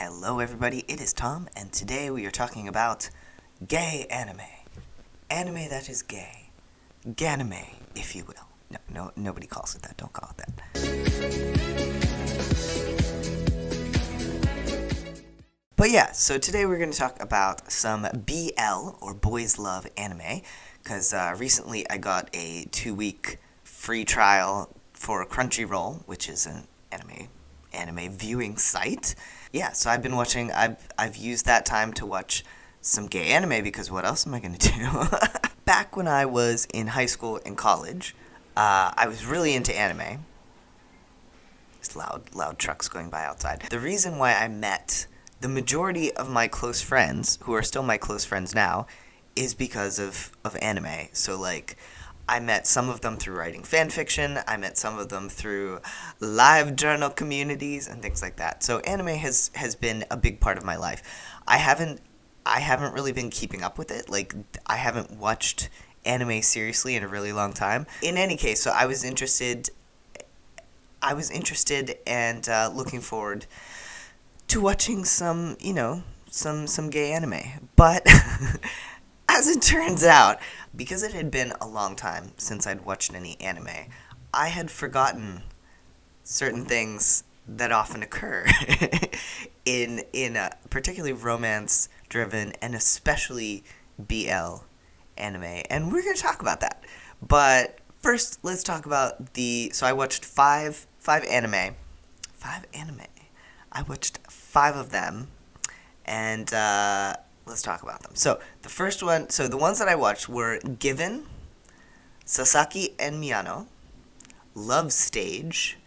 Hello everybody, it is Tom, and today we are talking about gay anime. Anime that is gay. Ganime, if you will. No, nobody calls it that, don't call it that. But yeah, so today we're going to talk about some BL, or Boys Love Anime, because recently I got a 2-week free trial for Crunchyroll, which is an anime viewing site. Yeah, so I've been watching, I've used that time to watch some gay anime, because what else am I going to do? Back when I was in high school and college, I was really into anime. There's loud trucks going by outside. The reason why I met the majority of my close friends, who are still my close friends now, is because of anime. So, like, I met some of them through writing fan fiction, I met some of them through live journal communities and things like that. So anime has been a big part of my life. I haven't really been keeping up with it. Like, I haven't watched anime seriously in a really long time. In any case, so I was interested and looking forward to watching some gay anime. But as it turns out, because it had been a long time since I'd watched any anime, I had forgotten certain things that often occur in particularly romance-driven and especially BL anime, and we're going to talk about that. But first, let's talk about so I watched five anime. I watched 5 of them, and let's talk about them. So the first one, the ones that I watched were Given, Sasaki and Miyano, Love Stage,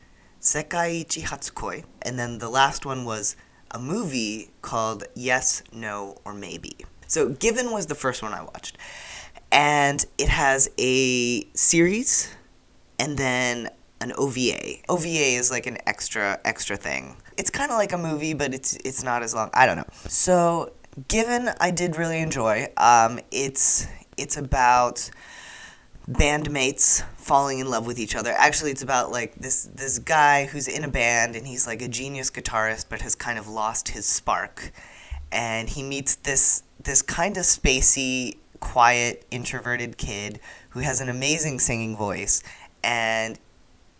Sekaiichi Hatsukoi, and then the last one was a movie called Yes, No, or Maybe. So Given was the first one I watched, and it has a series and then an OVA. OVA is like an extra thing. It's kind of like a movie, but it's not as long. I don't know. So Given, I did really enjoy. It's about bandmates falling in love with each other. Actually, it's about like this guy who's in a band, and he's like a genius guitarist, but has kind of lost his spark. And he meets this kind of spacey, quiet, introverted kid who has an amazing singing voice. And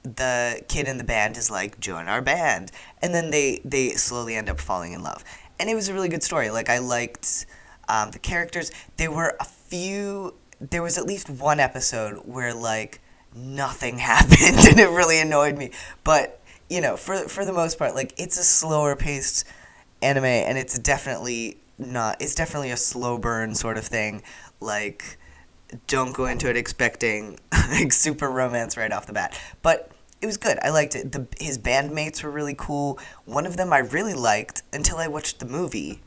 the kid in the band is like, join our band. And then they slowly end up falling in love. And it was a really good story. Like, I liked the characters. There was at least one episode where, like, nothing happened, and it really annoyed me. But, for the most part, like, it's a slower paced anime, and it's definitely a slow burn sort of thing. Like, don't go into it expecting, like, super romance right off the bat. But it was good. I liked it. His bandmates were really cool. One of them I really liked until I watched the movie.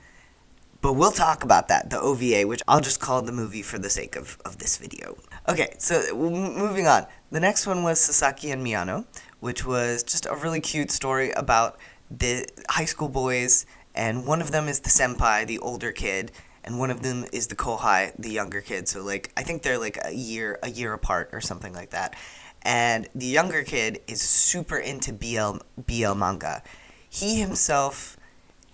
But we'll talk about that, the OVA, which I'll just call the movie for the sake of this video. Okay, so moving on. The next one was Sasaki and Miyano, which was just a really cute story about the high school boys, and one of them is the senpai, the older kid, and one of them is the kohai, the younger kid. So, like, I think they're like a year apart or something like that. And the younger kid is super into BL manga. He himself,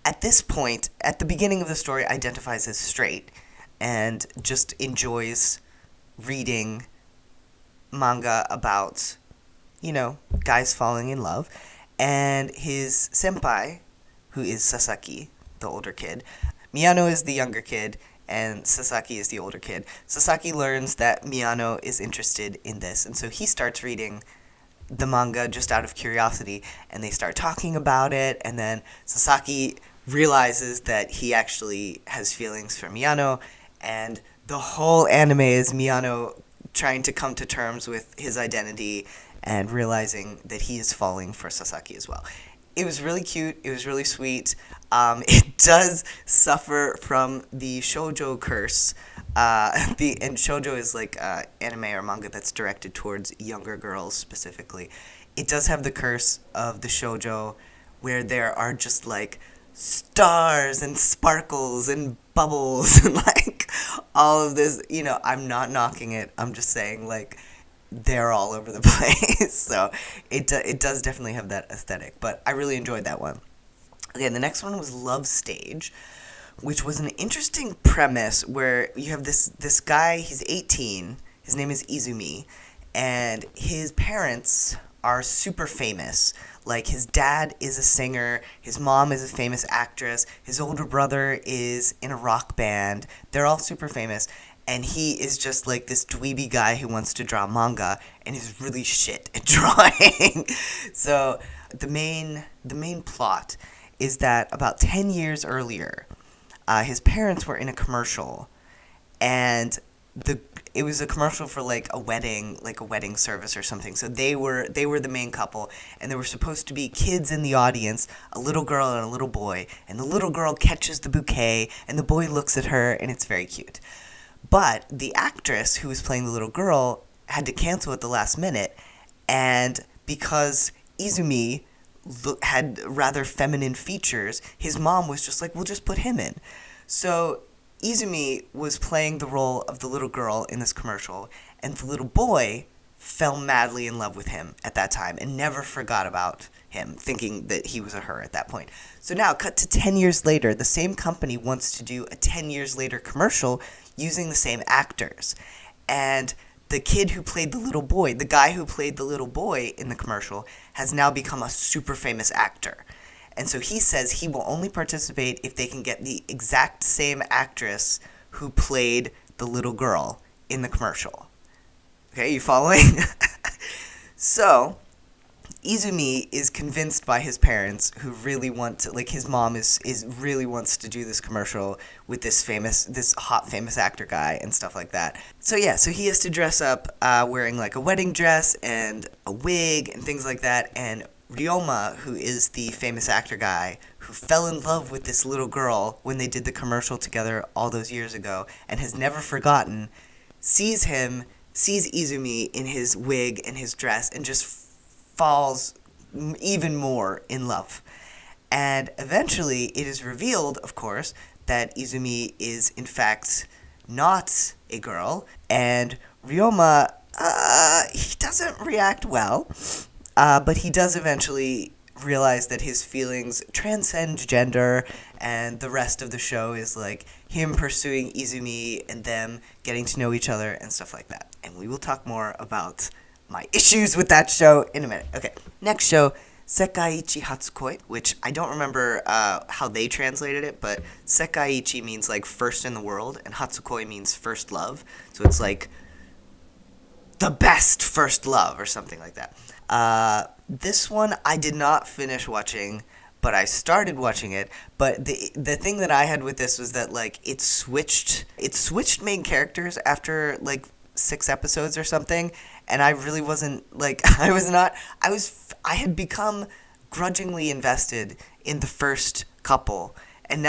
at this point, at the beginning of the story, identifies as straight and just enjoys reading manga about, guys falling in love. And his senpai, who is Sasaki, the older kid, Miyano is the younger kid, and Sasaki is the older kid. Sasaki learns that Miyano is interested in this, and so he starts reading the manga just out of curiosity, and they start talking about it, and then Sasaki realizes that he actually has feelings for Miyano, and the whole anime is Miyano trying to come to terms with his identity and realizing that he is falling for Sasaki as well. It was really cute. It was really sweet. It does suffer from the shoujo curse. And shoujo is like anime or manga that's directed towards younger girls specifically. It does have the curse of the shoujo, where there are just like stars and sparkles and bubbles and like all of this. I'm not knocking it. I'm just saying, like, they're all over the place. So it does definitely have that aesthetic, but I really enjoyed that one. Okay, the next one was Love Stage, which was an interesting premise where you have this guy, he's 18, his name is Izumi, and his parents are super famous. Like, his dad is a singer, his mom is a famous actress, his older brother is in a rock band. They're all super famous, and he is just like this dweeby guy who wants to draw manga and is really shit at drawing. So the main plot is that about 10 years earlier, his parents were in a commercial, and it was a commercial for like a wedding service or something. So they were the main couple, and there were supposed to be kids in the audience, a little girl and a little boy, and the little girl catches the bouquet, and the boy looks at her, and it's very cute. But the actress who was playing the little girl had to cancel at the last minute, and because Izumi had rather feminine features, his mom was just like, we'll just put him in. So Izumi was playing the role of the little girl in this commercial, and the little boy fell madly in love with him at that time and never forgot about him, thinking that he was a her at that point. So now, cut to 10 years later, the same company wants to do a 10 years later commercial using the same actors. And the kid who played the little boy, the guy who played the little boy in the commercial, has now become a super famous actor. And so he says he will only participate if they can get the exact same actress who played the little girl in the commercial. Okay, you following? So, Izumi is convinced by his parents, who really want to, like, his mom is really wants to do this commercial with this hot famous actor guy and stuff like that. So yeah, so he has to dress up wearing like a wedding dress and a wig and things like that, and Ryoma, who is the famous actor guy who fell in love with this little girl when they did the commercial together all those years ago and has never forgotten, sees Izumi in his wig and his dress and just falls even more in love. And eventually it is revealed, of course, that Izumi is in fact not a girl, and Ryoma, he doesn't react well, but he does eventually realize that his feelings transcend gender, and the rest of the show is like him pursuing Izumi and them getting to know each other and stuff like that. And we will talk more about my issues with that show in a minute. Okay, next show, Sekaiichi Hatsukoi, which I don't remember how they translated it, but Sekaiichi means like first in the world, and Hatsukoi means first love. So it's like the best first love or something like that. This one I did not finish watching, but I started watching it. But the thing that I had with this was that like it switched main characters after like 6 episodes or something, and I really wasn't like I had become grudgingly invested in the first couple, and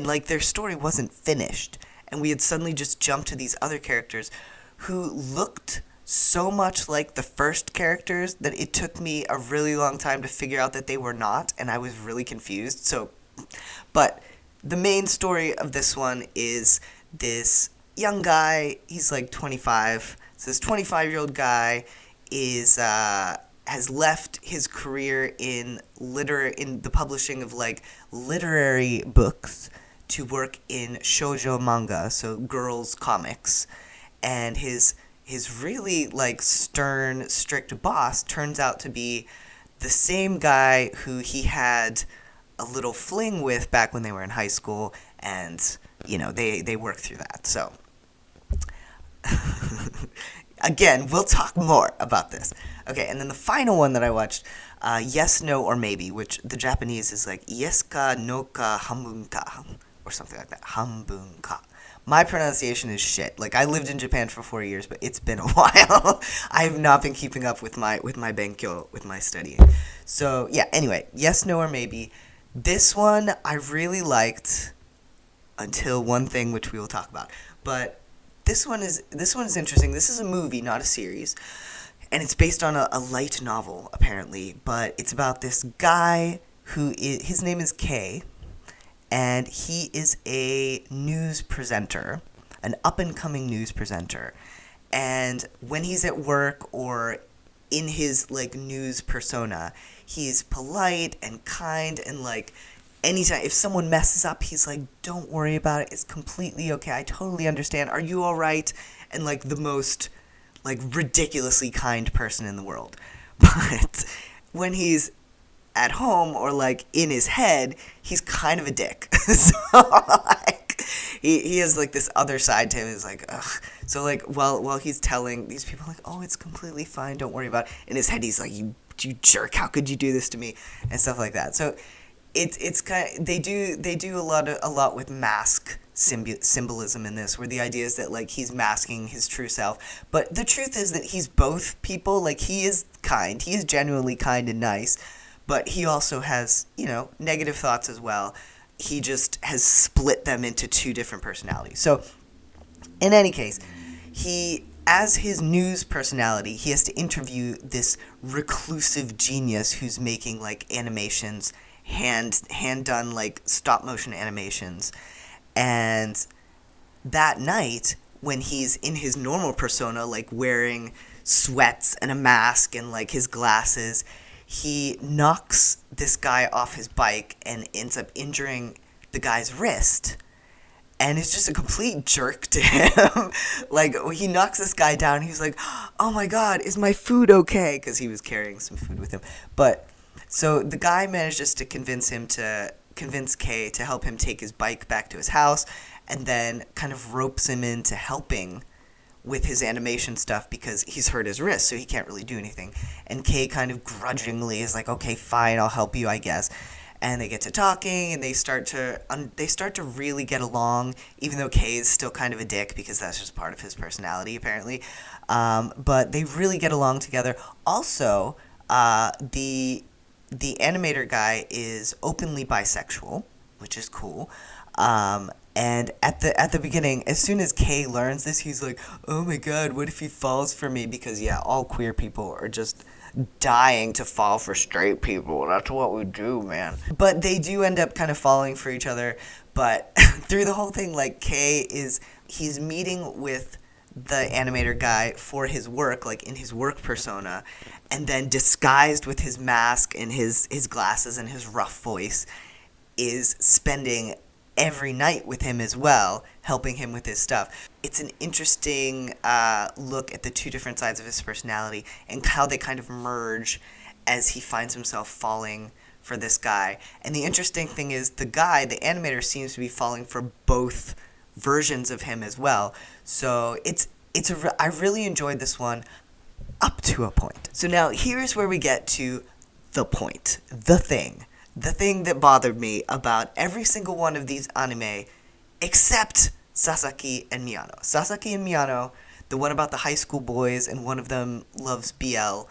like their story wasn't finished, and we had suddenly just jumped to these other characters who looked so much like the first characters that it took me a really long time to figure out that they were not, and I was really confused. So, but the main story of this one is this young guy, he's like 25, so this 25-year-old guy has left his career in the publishing of like literary books to work in shoujo manga, so girls comics, and his really like stern, strict boss turns out to be the same guy who he had a little fling with back when they were in high school, and you know they work through that. So again, we'll talk more about this. Okay, and then the final one that I watched, Yes, No, or Maybe, which the Japanese is like Yes ka, no ka, hambun ka, or something like that. Hambun ka. My pronunciation is shit. Like, I lived in Japan for 4 years, but it's been a while. I have not been keeping up with my benkyo, with my studying. So, yeah, anyway, Yes, No, or Maybe. This one I really liked until one thing which we will talk about. But this one is interesting. This is a movie, not a series. And it's based on a light novel, apparently. But it's about this guy his name is Kei, and he is a news presenter, an up-and-coming news presenter. And when he's at work or in his, like, news persona, he's polite and kind and, like, anytime, if someone messes up, he's like, don't worry about it. It's completely okay. I totally understand. Are you all right? And, like, the most, like, ridiculously kind person in the world. But when he's at home or, like, in his head, he's kind of a dick. So, like, he has, like, this other side to him. He's like, ugh. So, like, while he's telling these people, like, oh, it's completely fine. Don't worry about it. In his head, he's like, you jerk. How could you do this to me? And stuff like that. So, it's kind of, they do a lot with mask symbolism in this, where the idea is that, like, he's masking his true self, but the truth is that he's both people. Like, he is kind, he is genuinely kind and nice, but he also has, you know, negative thoughts as well. He just has split them into two different personalities. So in any case, as his news personality, he has to interview this reclusive genius who's making, like, animations, hand done, like, stop motion animations. And that night, when he's in his normal persona, like, wearing sweats and a mask and, like, his glasses, he knocks this guy off his bike and ends up injuring the guy's wrist. And it's just a complete jerk to him. Like, he knocks this guy down. He's like, oh my God, is my food okay? Because he was carrying some food with him. But so the guy manages to convince Kei to help him take his bike back to his house, and then kind of ropes him into helping with his animation stuff because he's hurt his wrist, so he can't really do anything. And Kei kind of grudgingly is like, okay, fine, I'll help you, I guess. And they get to talking, and they start to really get along, even though Kei is still kind of a dick because that's just part of his personality, apparently. But they really get along together. Also, the animator guy is openly bisexual, which is cool. And at the beginning, as soon as Kei learns this, he's like, oh my God, what if he falls for me? Because, yeah, all queer people are just dying to fall for straight people. That's what we do, man. But they do end up kind of falling for each other. But through the whole thing, like, he's meeting with the animator guy for his work, like, in his work persona, and then disguised with his mask and his glasses and his rough voice, is spending every night with him as well, helping him with his stuff. It's an interesting look at the two different sides of his personality and how they kind of merge as he finds himself falling for this guy. And the interesting thing is the animator, seems to be falling for both versions of him as well. So I really enjoyed this one up to a point. So now here's where we get to the point, the thing that bothered me about every single one of these anime except Sasaki and Miyano. Sasaki and Miyano, the one about the high school boys and one of them loves BL,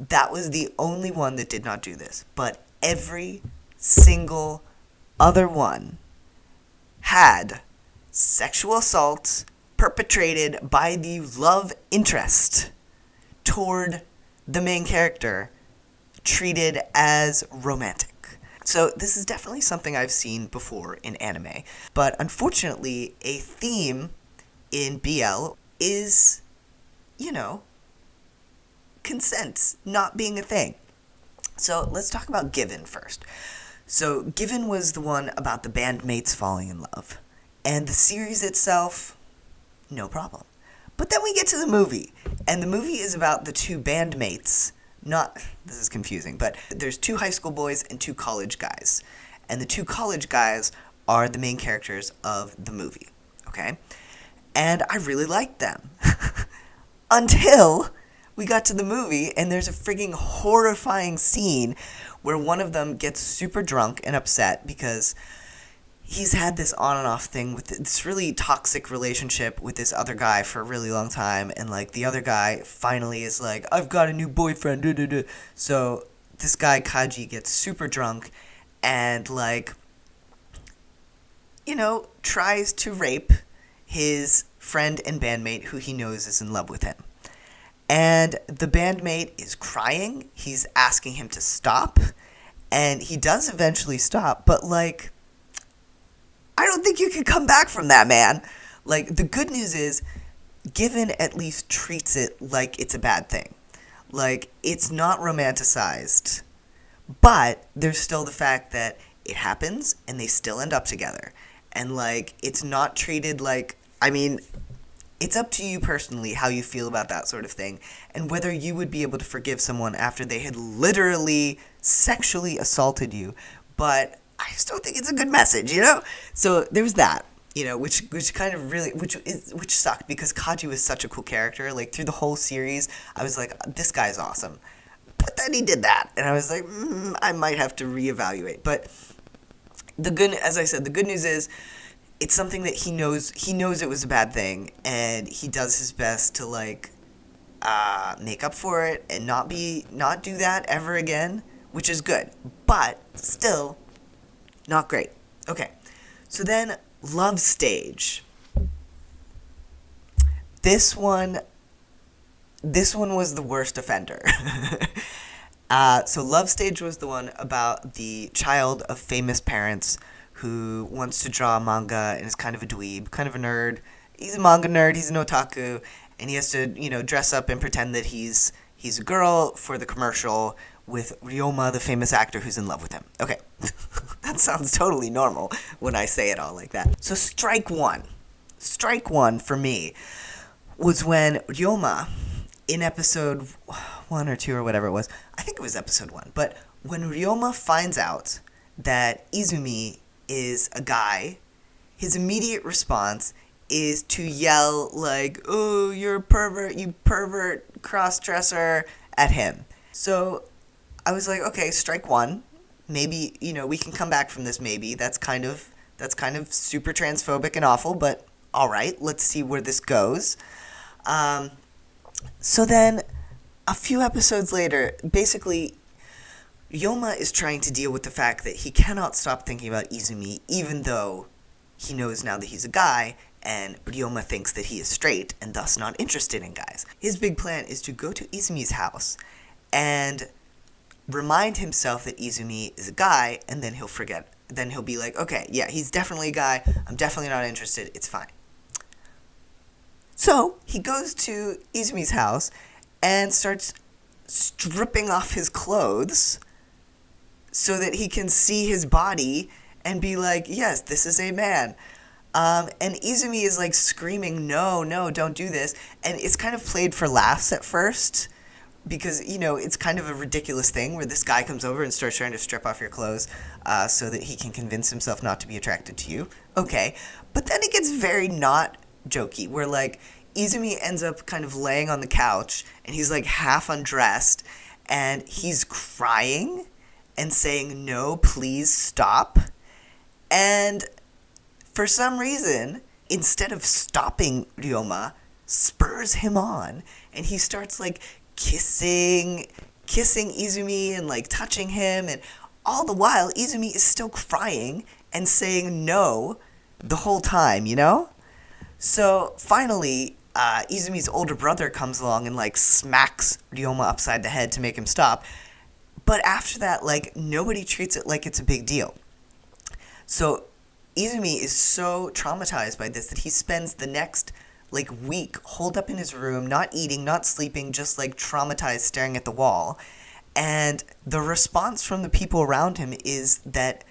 that was the only one that did not do this. But every single other one had sexual assault perpetrated by the love interest toward the main character, treated as romantic. So this is definitely something I've seen before in anime. But unfortunately, a theme in BL is, you know, consent not being a thing. So let's talk about Given first. So Given was the one about the bandmates falling in love. And the series itself, no problem. But then we get to the movie. And the movie is about the two bandmates. This is confusing, but there's two high school boys and two college guys. And the two college guys are the main characters of the movie, okay? And I really liked them. Until we got to the movie, and there's a frigging horrifying scene where one of them gets super drunk and upset because he's had this on and off thing with this really toxic relationship with this other guy for a really long time, and, like, the other guy finally is like, I've got a new boyfriend, duh, duh, duh. So this guy Kaji gets super drunk and, like, you know, tries to rape his friend and bandmate who he knows is in love with him. And the bandmate is crying, he's asking him to stop, and he does eventually stop, but, like, I don't think you can come back from that, man. Like, the good news is, Given at least treats it like it's a bad thing. Like, it's not romanticized, but there's still the fact that it happens, and they still end up together. And, like, it's not treated like, I mean, it's up to you personally how you feel about that sort of thing, and whether you would be able to forgive someone after they had literally sexually assaulted you. But I just don't think it's a good message, you know? So there's that, you know, which kind of really, which sucked, because Kaji was such a cool character. Like, through the whole series, I was like, this guy's awesome. But then he did that, and I was like, I might have to reevaluate. But as I said, the good news is, it's something that he knows it was a bad thing, and he does his best to, like, make up for it and not do that ever again, which is good, but still not great. Okay, so then Love Stage. This one was the worst offender. So Love Stage was the one about the child of famous parents who wants to draw manga and is kind of a dweeb, kind of a nerd. He's a manga nerd, he's an otaku, and he has to, you know, dress up and pretend that he's a girl for the commercial with Ryoma, the famous actor who's in love with him. Okay, that sounds totally normal when I say it all like that. So strike one for me was when Ryoma, in episode 1 or 2 or whatever it was, I think it was episode 1, but when Ryoma finds out that Izumi is a guy, his immediate response is to yell, like, "Oh, you're a pervert, you pervert, cross-dresser," at him. So I was like, okay, strike one. Maybe, you know, we can come back from this, maybe. That's kind of super transphobic and awful, but all right, let's see where this goes. So then, a few episodes later, basically, Ryoma is trying to deal with the fact that he cannot stop thinking about Izumi, even though he knows now that he's a guy, and Ryoma thinks that he is straight, and thus not interested in guys. His big plan is to go to Izumi's house, and remind himself that Izumi is a guy, and then he'll forget. Then he'll be like, okay, yeah, he's definitely a guy, I'm definitely not interested, it's fine. So, he goes to Izumi's house, and starts stripping off his clothes, so that he can see his body and be like, yes, this is a man. And Izumi is like screaming, no, don't do this. And it's kind of played for laughs at first, because, you know, it's kind of a ridiculous thing where this guy comes over and starts trying to strip off your clothes so that he can convince himself not to be attracted to you. Okay. But then it gets very not jokey, where, like, Izumi ends up kind of laying on the couch, and he's, like, half undressed, and he's crying and saying, no, please stop. And for some reason, instead of stopping Ryoma, spurs him on, and he starts, like, kissing Izumi and, like, touching him, and all the while, Izumi is still crying and saying no the whole time, you know? So, finally, Izumi's older brother comes along and, like, smacks Ryoma upside the head to make him stop. But after that, like, nobody treats it like it's a big deal. So Izumi is so traumatized by this that he spends the next, like, week holed up in his room, not eating, not sleeping, just, like, traumatized, staring at the wall. And the response from the people around him is that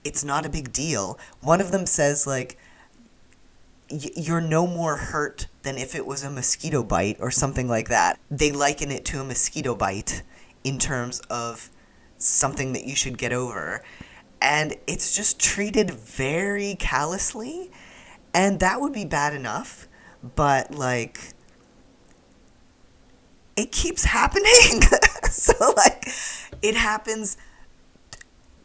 it's not a big deal. One of them says, like, you're no more hurt than if it was a mosquito bite or something like that. They liken it to a mosquito bite in terms of something that you should get over. And it's just treated very callously. And that would be bad enough. But, like, it keeps happening. So, like, it happens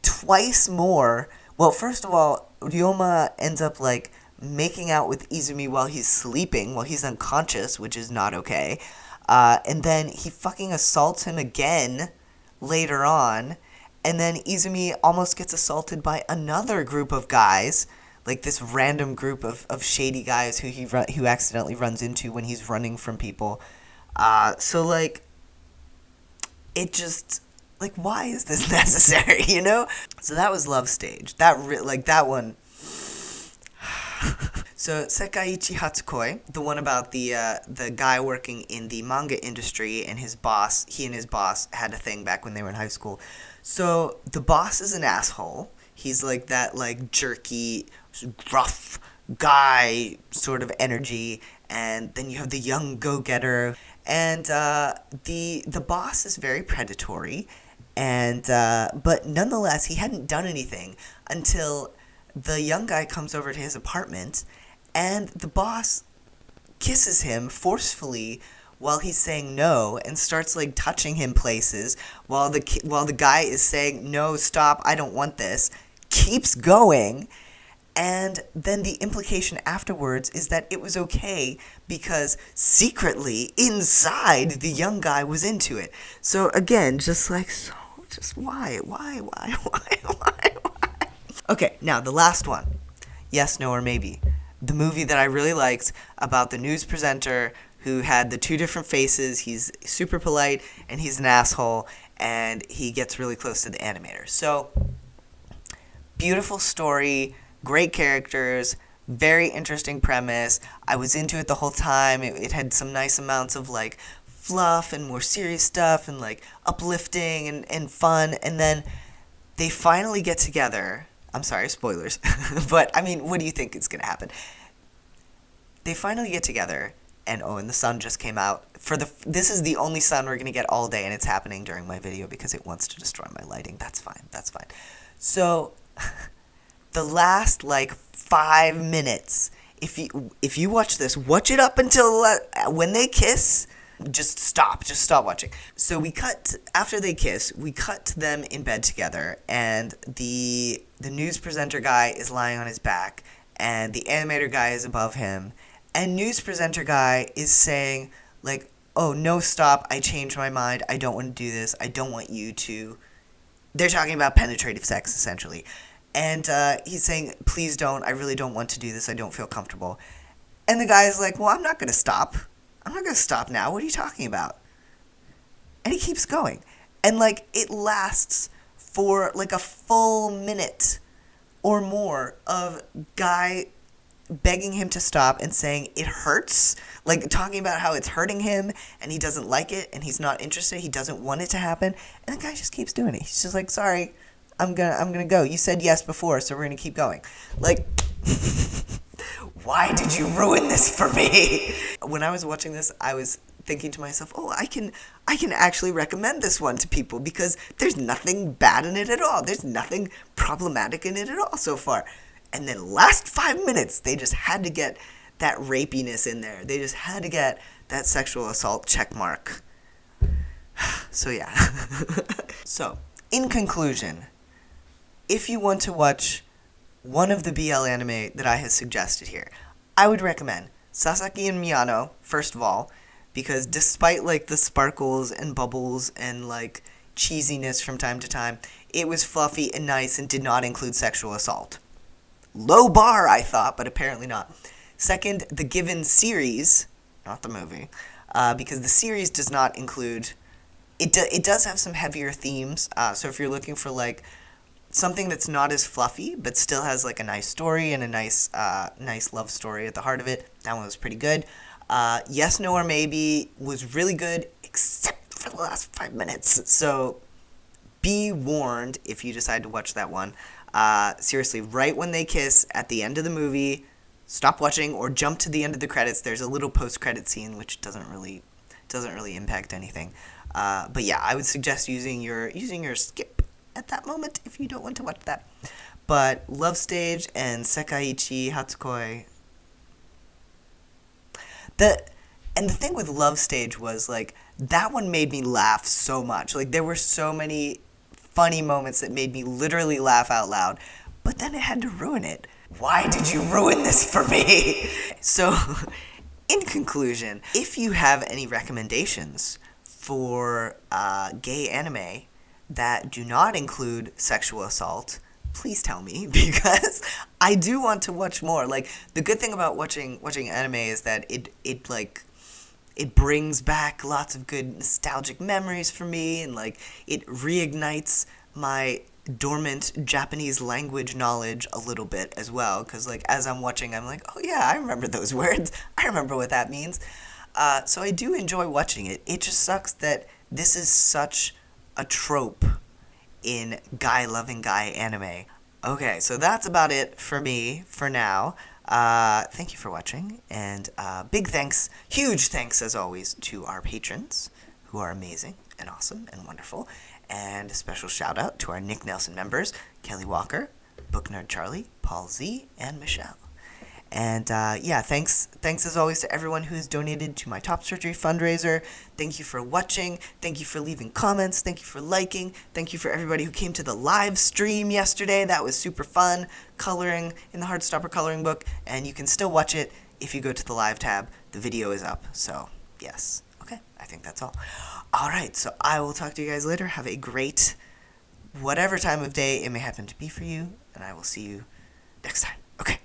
twice more. Well, first of all, Ryoma ends up, like, making out with Izumi while he's sleeping, while he's unconscious, which is not okay. And then he fucking assaults him again later on. And then Izumi almost gets assaulted by another group of guys, like this random group of shady guys who accidentally runs into when he's running from people. So, like, it just, like, why is this necessary, you know? So that was Love Stage. That one. So Sekaiichi Hatsukoi, the one about the guy working in the manga industry, and his boss, he and his boss had a thing back when they were in high school. So the boss is an asshole. He's like that like jerky, gruff guy sort of energy, and then you have the young go-getter, and the boss is very predatory, and but nonetheless he hadn't done anything until the young guy comes over to his apartment, and the boss kisses him forcefully while he's saying no, and starts like touching him places while the guy is saying no, stop, I don't want this, keeps going. And then the implication afterwards is that it was okay because secretly inside the young guy was into it. So again, just like, so, just why? Okay, now the last one. Yes, no, or maybe. The movie that I really liked about the news presenter who had the two different faces. He's super polite and he's an asshole, and he gets really close to the animator. So, beautiful story, great characters, very interesting premise. I was into it the whole time. It had some nice amounts of like fluff and more serious stuff and like uplifting and fun. And then they finally get together. I'm sorry, spoilers. But I mean, what do you think is going to happen? They finally get together, and the sun just came out. This is the only sun we're going to get all day, and it's happening during my video because it wants to destroy my lighting. That's fine. So, the last, like, 5 minutes, if you watch this, watch it up until when they kiss. Just stop watching. So after they kiss, we cut to them in bed together, and the news presenter guy is lying on his back, and the animator guy is above him, and news presenter guy is saying, like, oh, no, stop, I changed my mind, I don't want to do this, I don't want you to. They're talking about penetrative sex, essentially. And he's saying, please don't, I really don't want to do this, I don't feel comfortable. And the guy is like, well, I'm not going to stop. I'm not going to stop now. What are you talking about? And he keeps going. And, like, it lasts for, like, a full minute or more of guy begging him to stop and saying it hurts. Like, talking about how it's hurting him and he doesn't like it and he's not interested. He doesn't want it to happen. And the guy just keeps doing it. He's just like, sorry, I'm gonna go. You said yes before, so we're going to keep going. Like... Why did you ruin this for me? When I was watching this, I was thinking to myself, oh, I can actually recommend this one to people because there's nothing bad in it at all. There's nothing problematic in it at all so far. And then last 5 minutes, they just had to get that rapiness in there. They just had to get that sexual assault check mark. So yeah. So, in conclusion, if you want to watch one of the BL anime that I have suggested here, I would recommend Sasaki and Miyano, first of all, because despite, like, the sparkles and bubbles and, like, cheesiness from time to time, it was fluffy and nice and did not include sexual assault. Low bar, I thought, but apparently not. Second, the Given series, not the movie, because the series does not include... It does have some heavier themes, so if you're looking for, like, something that's not as fluffy, but still has, like, a nice story and a nice love story at the heart of it, that one was pretty good. Yes, No, or Maybe was really good, except for the last 5 minutes. So, be warned if you decide to watch that one. Seriously, right when they kiss at the end of the movie, stop watching or jump to the end of the credits. There's a little post-credit scene, which doesn't really impact anything. But yeah, I would suggest using your skip at that moment if you don't want to watch that. But Love Stage and Sekaiichi Hatsukoi. The thing with Love Stage was, like, that one made me laugh so much. Like, there were so many funny moments that made me literally laugh out loud. But then it had to ruin it. Why did you ruin this for me? So, in conclusion, if you have any recommendations for gay anime that do not include sexual assault, please tell me, because I do want to watch more. Like, the good thing about watching anime is that it brings back lots of good nostalgic memories for me, and, like, it reignites my dormant Japanese language knowledge a little bit as well, because, like, as I'm watching, I'm like, oh yeah, I remember those words. I remember what that means. So I do enjoy watching it. It just sucks that this is such a trope in guy-loving guy anime. Okay, so that's about it for me for now. Thank you for watching, and big thanks, huge thanks as always to our patrons, who are amazing and awesome and wonderful. And a special shout out to our Nick Nelson members, Kelly Walker, Book Nerd Charlie, Paul Z, and Michelle. And yeah, thanks as always to everyone who has donated to my top surgery fundraiser. Thank you for watching. Thank you for leaving comments. Thank you for liking. Thank you for everybody who came to the live stream yesterday. That was super fun, coloring in the Heartstopper coloring book. And you can still watch it if you go to the live tab. The video is up. So yes. Okay, I think that's all. All right, so I will talk to you guys later. Have a great whatever time of day it may happen to be for you. And I will see you next time. Okay.